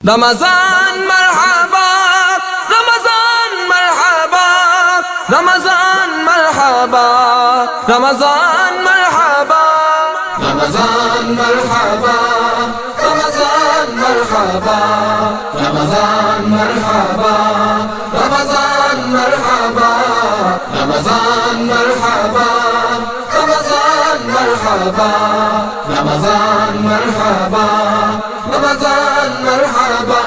رمضان مرحبا رمضان مرحبا رمضان مرحبا رمضان مرحبا رمضان مرحبا رمضان مرحبا رمضان مرحبا رمضان مرحبا رمضان مرحبا رمضان مرحبا رمضان مرحبا رمضان مرحبا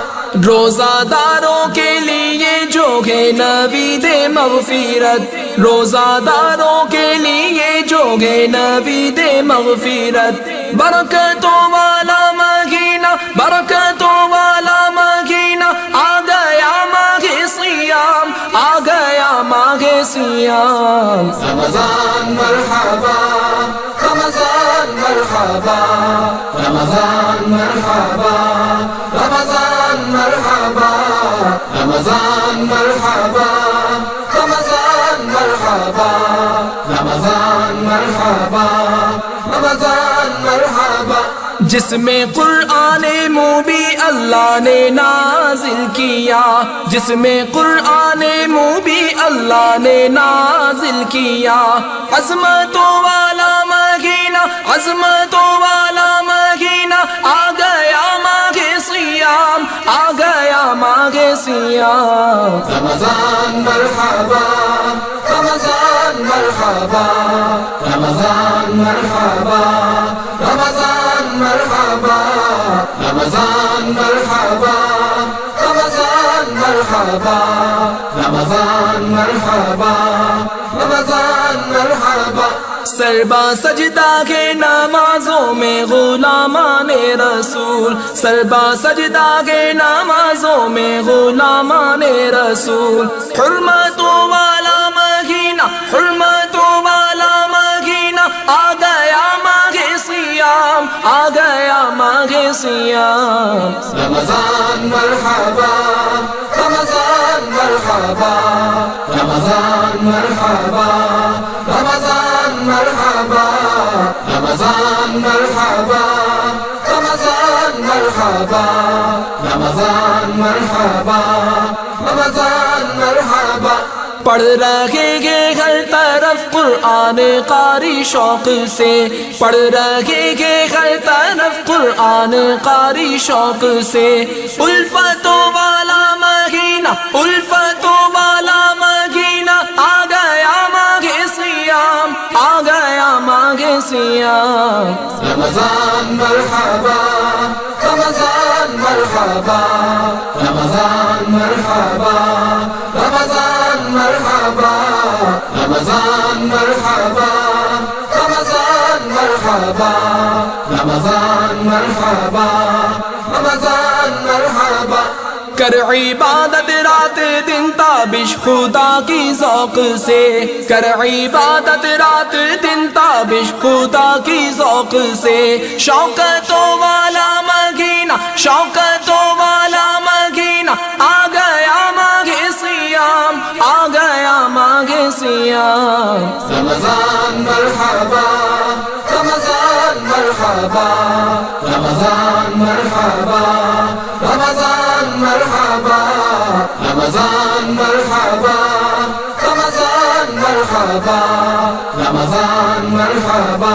روزہ داروں کے لیے جو ہے نوید مغفرت، روزہ داروں کے لیے جو ہے نوید مغفرت، برکتوں والا مہینہ برکتوں والا مہینہ آ گیا ماہ سیام آ گیا ماہ سیام رمضان مرحبا رمضان مرحبا رمضان مرحبا رمضان مرحبا رمضان مرحبا رمضان مرحبا رمضان مرحبا رمضان مرحبا جس میں قرآن مبین اللہ نے نازل کیا، جس میں قرآن مبین اللہ نے نازل کیا، عظمتوں والا مہینہ عظمتوں والا مہینہ آ گیا ماہ سیام آ گیا ماہ سیام رمضان مرحبا رمضان مرحبا رمضان مرحبا رمضان مرحبا رمضان مرحبا رمضان مرحبا رمضان مرحبا رمضان مرحبا سربا سجدہ کے نمازوں میں غلامان رسول، سربا سجدہ کے نمازوں میں غلامان رسول، حرمتوں والا مہینہ حرمتوں والا مہینہ آ گیا ماہ سیام آ گیا ماہ سیام رمضان مرحبا رمضان مرحبا رمضان مرحبا رمضان مرحبا رمضان مرحبا رمضان مرحبا رمضان مرحبا رمضان مرحبا پڑھ رہے گے ہر طرف قرآن قاری شوق سے، پڑھ رہے گے ہر طرف قرآن قاری شوق سے، الفتوں والا مہینہ الفتوں والا مہینہ آ گیا ماہ سیام آ گیا ماہ سیام رمضان مرحبا رمضان مرحبا رمضان مرحبا رمضان مرحبا رمضان مرحبا رمضان مرحبا رمضان مرحبا رمضان مرحبا کر عبادت رات دن تابش خدا کی ذوق سے، کر عبادت رات دن تابش خدا کی ذوق سے، شوکتوں والا مہینہ شوکتوں والا مہینہ آ گیا ماہ سیام آ گیا ماہ سیام رمضان مرحبا رمضان مرحبا رمضان مرحبا رمضان مرحبا رمضان مرحبا رمضان مرحبا رمضان مرحبا